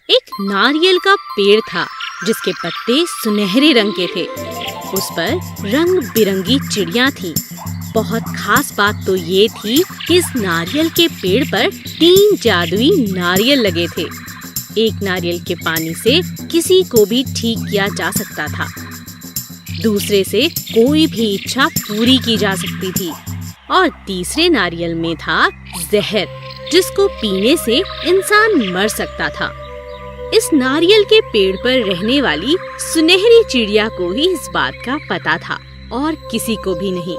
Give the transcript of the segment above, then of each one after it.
एक नारियल का पेड़ था जिसके पत्ते सुनहरे रंग के थे। उस पर रंग बिरंगी चिड़िया थी। बहुत खास बात तो ये थी कि इस नारियल के पेड़ पर 3 जादुई नारियल लगे थे। एक नारियल के पानी से किसी को भी ठीक किया जा सकता था। दूसरे से कोई भी इच्छा पूरी की जा सकती थी। और तीसरे नारियल में था जहर, जिसको पीने से इंसान मर सकता था। इस नारियल के पेड़ पर रहने वाली सुनहरी चिड़िया को ही इस बात का पता था और किसी को भी नहीं।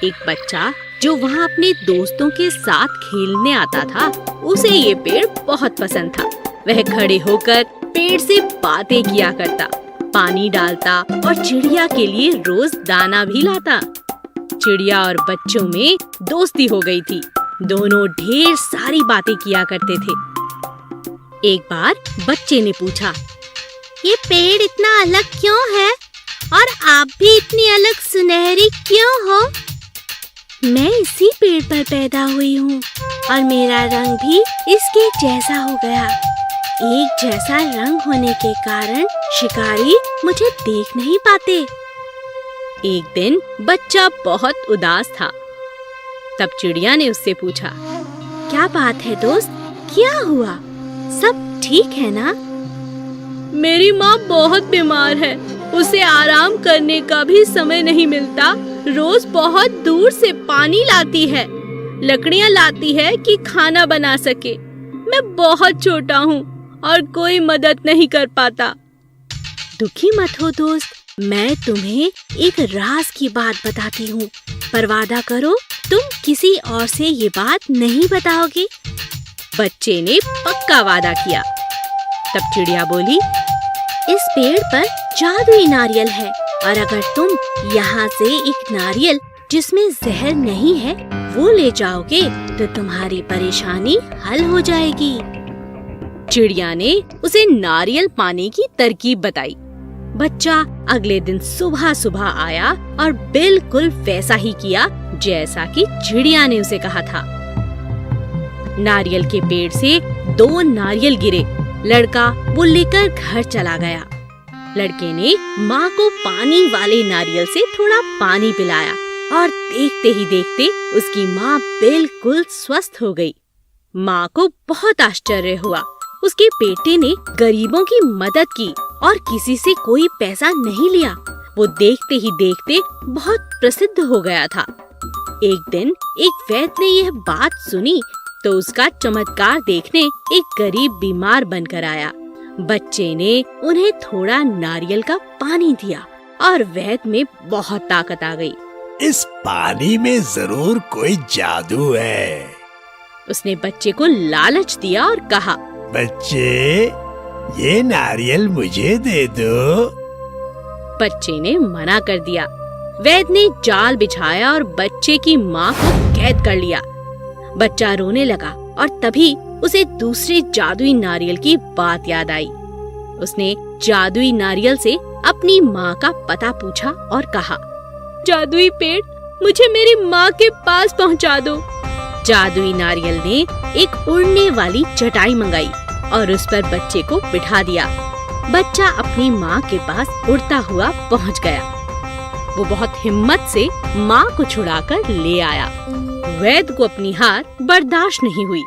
एक बच्चा जो वहाँ अपने दोस्तों के साथ खेलने आता था, उसे ये पेड़ बहुत पसंद था। वह खड़े होकर पेड़ से बातें किया करता, पानी डालता और चिड़िया के लिए रोज दाना भी लाता। चिड़िया और बच्चों में दोस्ती हो गई थी। दोनों ढेर सारी बातें किया करते थे। एक बार बच्चे ने पूछा, ये पेड़ इतना अलग क्यों है और आप भी इतनी अलग सुनहरी क्यों हो? मैं इसी पेड़ पर पैदा हुई हूँ और मेरा रंग भी इसके जैसा हो गया। एक जैसा रंग होने के कारण शिकारी मुझे देख नहीं पाते। एक दिन बच्चा बहुत उदास था। तब चिड़िया ने उससे पूछा, क्या बात है दोस्त, क्या हुआ? सब ठीक है ना? मेरी माँ बहुत बीमार है, उसे आराम करने का भी समय नहीं मिलता। रोज बहुत दूर से पानी लाती है, लकड़ियाँ लाती है कि खाना बना सके। मैं बहुत छोटा हूँ और कोई मदद नहीं कर पाता। दुखी मत हो दोस्त, मैं तुम्हें एक राज की बात बताती हूँ, पर वादा करो तुम किसी और से ये बात नहीं बताओगे। बच्चे ने पक्का वादा किया। तब चिड़िया बोली, इस पेड़ पर जादुई नारियल है और अगर तुम यहाँ से एक नारियल जिसमें जहर नहीं है वो ले जाओगे तो तुम्हारी परेशानी हल हो जाएगी। चिड़िया ने उसे नारियल पाने की तरकीब बताई। बच्चा अगले दिन सुबह सुबह आया और बिल्कुल वैसा ही किया जैसा कि चिड़िया ने उसे कहा था। नारियल के पेड़ से 2 नारियल गिरे। लड़का वो लेकर घर चला गया। लड़के ने माँ को पानी वाले नारियल से थोड़ा पानी पिलाया और देखते ही देखते उसकी माँ बिल्कुल स्वस्थ हो गई। माँ को बहुत आश्चर्य हुआ। उसके बेटे ने गरीबों की मदद की और किसी से कोई पैसा नहीं लिया। वो देखते ही देखते बहुत प्रसिद्ध हो गया था। एक दिन एक वैद्य ने यह बात सुनी तो उसका चमत्कार देखने एक गरीब बीमार बनकर आया। बच्चे ने उन्हें थोड़ा नारियल का पानी दिया और वैद्य में बहुत ताकत आ गई। इस पानी में जरूर कोई जादू है। उसने बच्चे को लालच दिया और कहा, बच्चे ये नारियल मुझे दे दो। बच्चे ने मना कर दिया। वैद्य ने जाल बिछाया और बच्चे की माँ को कैद कर लिया। बच्चा रोने लगा और तभी उसे दूसरे जादुई नारियल की बात याद आई। उसने जादुई नारियल से अपनी माँ का पता पूछा और कहा, जादुई पेड़ मुझे मेरी माँ के पास पहुँचा दो। जादुई नारियल ने एक उड़ने वाली चटाई मंगाई और उस पर बच्चे को बिठा दिया। बच्चा अपनी माँ के पास उड़ता हुआ पहुँच गया। वो बहुत हिम्मत से माँ को छुड़ाकर ले आया। वैद्य को अपनी हार बर्दाश्त नहीं हुई।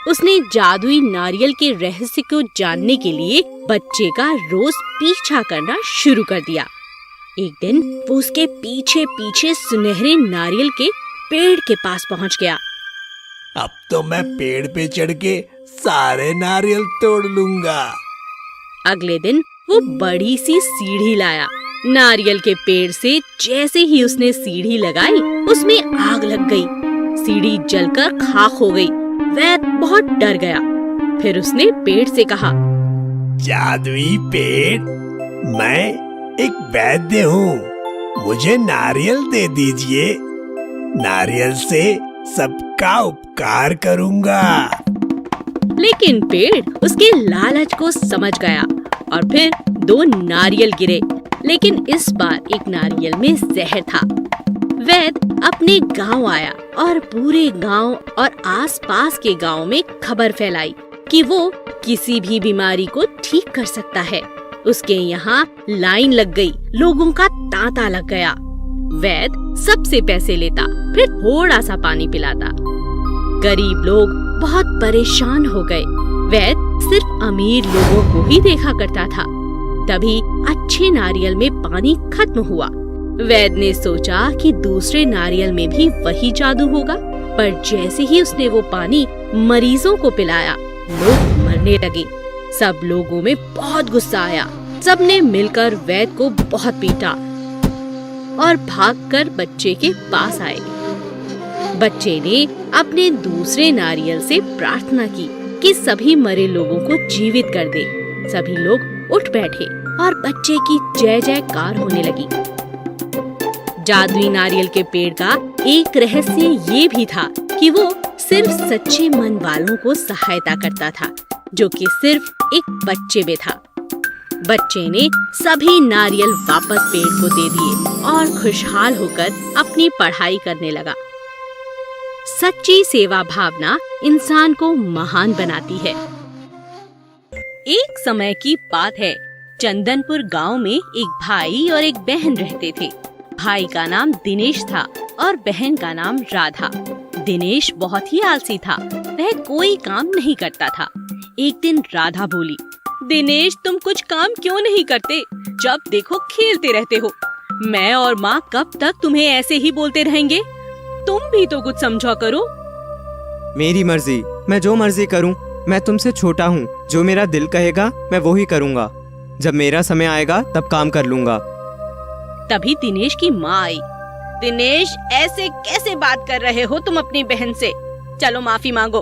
उसने जादुई नारियल के रहस्य को जानने के लिए बच्चे का रोज पीछा करना शुरू कर दिया। एक दिन वो उसके पीछे पीछे सुनहरे नारियल के पेड़ के पास पहुँच गया। अब तो मैं पेड़ पे चढ़ के सारे नारियल तोड़ लूंगा। अगले दिन वो बड़ी सी सीढ़ी लाया। नारियल के पेड़ से जैसे ही उसने सीढ़ी लगाई उसमें आग लग गई। सीढ़ी जलकर खाक हो गई। वैद्य बहुत डर गया। फिर उसने पेड़ से कहा, जादुई पेड़, मैं एक वैद्य हूँ, मुझे नारियल दे दीजिए। नारियल से सबका उपकार करूँगा। लेकिन पेड़ उसके लालच को समझ गया और फिर 2 नारियल गिरे। लेकिन इस बार एक नारियल में जहर था। वैद्य अपने गांव आया और पूरे गांव और आसपास के गांव में खबर फैलाई कि वो किसी भी बीमारी को ठीक कर सकता है। उसके यहाँ लाइन लग गई, लोगों का तांता लग गया। वैद्य सबसे पैसे लेता, फिर थोड़ा सा पानी पिलाता। गरीब लोग बहुत परेशान हो गए। वैद्य सिर्फ अमीर लोगों को ही देखा करता था। तभी अच्छे नारियल में पानी खत्म हुआ। वैद्य ने सोचा कि दूसरे नारियल में भी वही जादू होगा, पर जैसे ही उसने वो पानी मरीजों को पिलाया, लोग मरने लगे। सब लोगों में बहुत गुस्सा आया। सबने मिलकर वैद्य को बहुत पीटा और भागकर बच्चे के पास आए। बच्चे ने अपने दूसरे नारियल से प्रार्थना की कि सभी मरे लोगों को जीवित कर दे। सभी लोग उठ बैठे और बच्चे की जय जयकार होने लगी। जादुई नारियल के पेड़ का एक रहस्य ये भी था कि वो सिर्फ सच्चे मन वालों को सहायता करता था, जो कि सिर्फ एक बच्चे में था। बच्चे ने सभी नारियल वापस पेड़ को दे दिए और खुशहाल होकर अपनी पढ़ाई करने लगा। सच्ची सेवा भावना इंसान को महान बनाती है। एक समय की बात है, चंदनपुर गांव में एक भाई और एक बहन रहते थे। भाई का नाम दिनेश था और बहन का नाम राधा। दिनेश बहुत ही आलसी था, वह कोई काम नहीं करता था। एक दिन राधा बोली, दिनेश तुम कुछ काम क्यों नहीं करते? जब देखो खेलते रहते हो। मैं और माँ कब तक तुम्हें ऐसे ही बोलते रहेंगे? तुम भी तो कुछ समझा करो। मेरी मर्जी, मैं जो मर्जी करूं। मैं तुमसे छोटा हूं, जो मेरा दिल कहेगा मैं वो ही करूंगा। जब मेरा समय आएगा तब काम कर लूंगा। तभी दिनेश की माँ आई। दिनेश ऐसे कैसे बात कर रहे हो तुम अपनी बहन से? चलो माफी मांगो।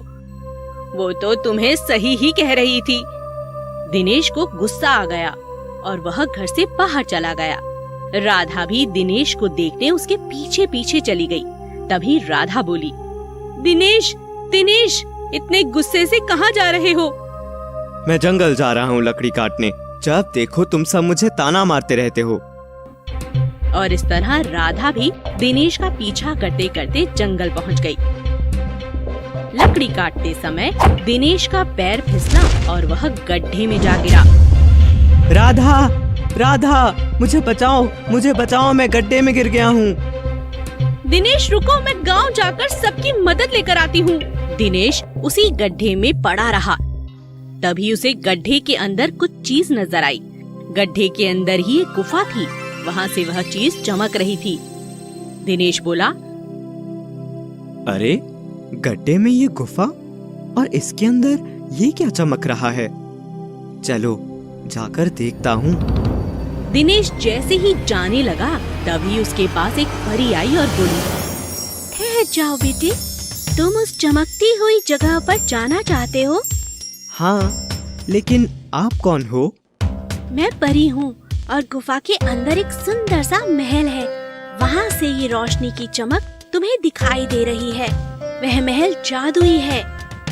वो तो तुम्हें सही ही कह रही थी। दिनेश को गुस्सा आ गया और वह घर से बाहर चला गया। राधा भी दिनेश को देखने उसके पीछे पीछे चली गई। तभी राधा बोली, दिनेश दिनेश इतने गुस्से से कहाँ जा रहे हो? मैं जंगल जा रहा हूँ लकड़ी काटने। जब देखो तुम सब मुझे ताना मारते रहते हो। और इस तरह राधा भी दिनेश का पीछा करते करते जंगल पहुँच गई। लकड़ी काटते समय दिनेश का पैर फिसला और वह गड्ढे में जा गिरा। राधा राधा मुझे बचाओ, मैं गड्ढे में गिर गया हूँ। दिनेश रुको, मैं गांव जाकर सबकी मदद लेकर आती हूँ। दिनेश उसी गड्ढे में पड़ा रहा। तभी उसे गड्ढे के अंदर कुछ चीज नजर आई। गड्ढे के अंदर ही एक गुफा थी, वहाँ से वह चीज चमक रही थी। दिनेश बोला, अरे गड्ढे में ये गुफा और इसके अंदर ये क्या चमक रहा है? चलो जाकर देखता हूँ। दिनेश जैसे ही जाने लगा, तभी उसके पास एक परी आई और बोली, ठहर जाओ बेटे, तुम उस चमकती हुई जगह पर जाना चाहते हो? हाँ, लेकिन आप कौन हो? मैं परी हूँ और गुफा के अंदर एक सुंदर सा महल है। वहाँ से ये रोशनी की चमक तुम्हें दिखाई दे रही है। वह महल जादुई है।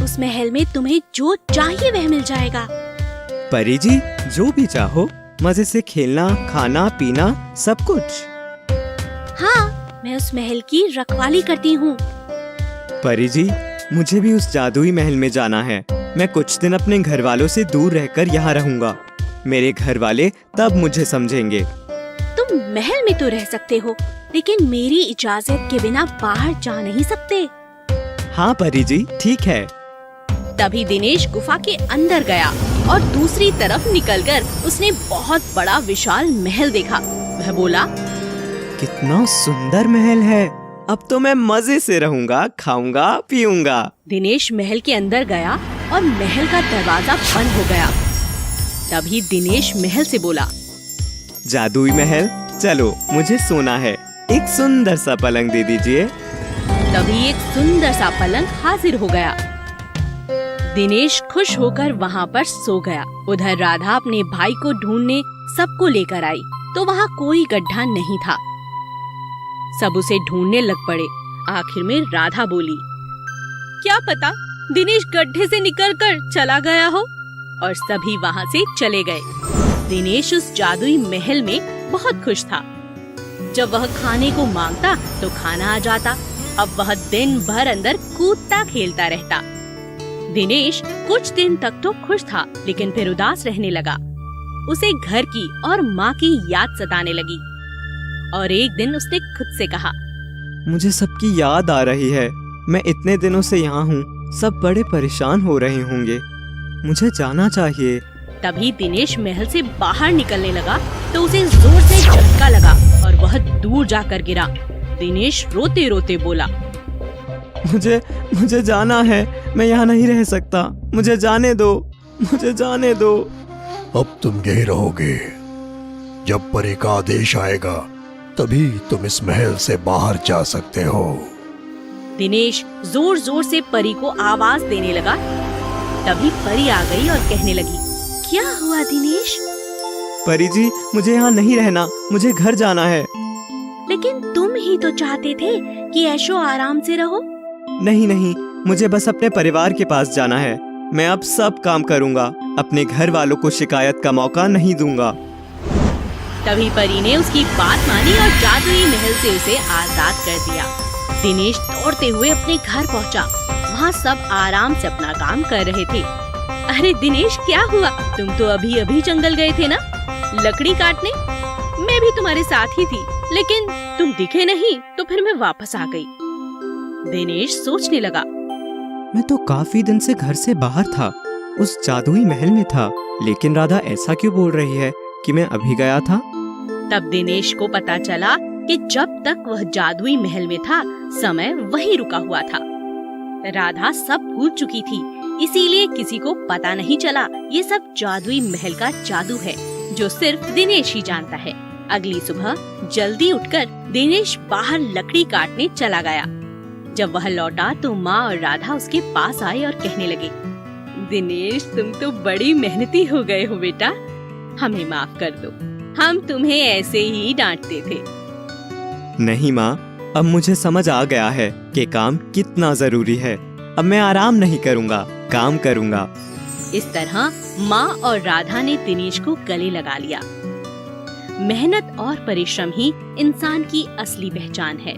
उस महल में तुम्हें जो चाहिए वह मिल जाएगा। परी जी, जो भी चाहो, मजे से खेलना, खाना, पीना, सब कुछ। हाँ, मैं उस महल की रखवाली करती हूँ। परी जी, मुझे भी उस जादुई महल में जाना है। मैं कुछ दिन अपने घर वालों से दूर रहकर यहाँ रहूंगा। मेरे घर वाले तब मुझे समझेंगे। तुम महल में तो रह सकते हो, लेकिन मेरी इजाजत के बिना बाहर जा नहीं सकते। हाँ परी जी, ठीक है। तभी दिनेश गुफा के अंदर गया और दूसरी तरफ निकलकर उसने बहुत बड़ा विशाल महल देखा। वह बोला, कितना सुंदर महल है। अब तो मैं मजे से रहूंगा, खाऊंगा, पीऊंगा। दिनेश महल के अंदर गया और महल का दरवाजा बंद हो गया। तभी दिनेश महल से बोला, जादुई महल, चलो मुझे सोना है। एक सुंदर सा पलंग दे दीजिए। तभी एक सुंदर सा पलंग हाजिर हो गया। दिनेश खुश होकर वहाँ पर सो गया। उधर राधा अपने भाई को ढूंढने सबको लेकर आई, तो वहाँ कोई गड्ढा नहीं था। सब उसे ढूंढने लग पड़े। आखिर में राधा बोली, क्या पता दिनेश गड्ढे से निकलकर चला गया हो। और सभी वहाँ से चले गए। दिनेश उस जादुई महल में बहुत खुश था। जब वह खाने को मांगता तो खाना आ जाता। अब वह दिन भर अंदर कूदता खेलता रहता। दिनेश कुछ दिन तक तो खुश था, लेकिन फिर उदास रहने लगा। उसे घर की और माँ की याद सताने लगी और एक दिन उसने खुद से कहा, मुझे सबकी याद आ रही है। मैं इतने दिनों से यहाँ हूँ, सब बड़े परेशान हो रहे होंगे। मुझे जाना चाहिए। तभी दिनेश महल से बाहर निकलने लगा तो उसे जोर से झटका लगा और वह दूर जाकर गिरा। दिनेश रोते रोते बोला, मुझे जाना है। मैं यहाँ नहीं रह सकता। मुझे जाने दो, मुझे जाने दो। अब तुम यहीं रहोगे। जब परी का आदेश आएगा तभी तुम इस महल से बाहर जा सकते हो। दिनेश जोर जोर से परी को आवाज देने लगा। तभी परी आ गई और कहने लगी, क्या हुआ दिनेश? परी जी, मुझे यहाँ नहीं रहना, मुझे घर जाना है। लेकिन तुम ही तो चाहते थे कि ऐशो आराम से रहो। नहीं, मुझे बस अपने परिवार के पास जाना है। मैं अब सब काम करूँगा, अपने घर वालों को शिकायत का मौका नहीं दूंगा। तभी परी ने उसकी बात मानी और जादुई महल से उसे आजाद कर दिया। दिनेश दौड़ते हुए अपने घर पहुंचा। वहाँ सब आराम से अपना काम कर रहे थे। अरे दिनेश, क्या हुआ? तुम तो अभी अभी जंगल गए थे ना, लकड़ी काटने। मैं भी तुम्हारे साथ ही थी, लेकिन तुम दिखे नहीं तो फिर मैं वापस आ गई। दिनेश सोचने लगा, मैं तो काफी दिन से घर से बाहर था, उस जादुई महल में था, लेकिन राधा ऐसा क्यों बोल रही है कि मैं अभी गया था? तब दिनेश को पता चला कि जब तक वह जादुई महल में था, समय वहीं रुका हुआ था। राधा सब भूल चुकी थी, इसीलिए किसी को पता नहीं चला ये सब जादुई महल का जादू है, जो सिर्फ दिनेश ही जानता है। अगली सुबह जल्दी उठकर दिनेश बाहर लकड़ी काटने चला गया। जब वह लौटा तो माँ और राधा उसके पास आए और कहने लगे, दिनेश, तुम तो बड़ी मेहनती हो गए हो बेटा, हमें माफ कर दो, हम तुम्हें ऐसे ही डांटते थे। नहीं माँ, अब मुझे समझ आ गया है कि काम कितना जरूरी है। अब मैं आराम नहीं करूँगा, काम करूँगा। इस तरह माँ और राधा ने दिनेश को गले लगा लिया। मेहनत और परिश्रम ही इंसान की असली पहचान है।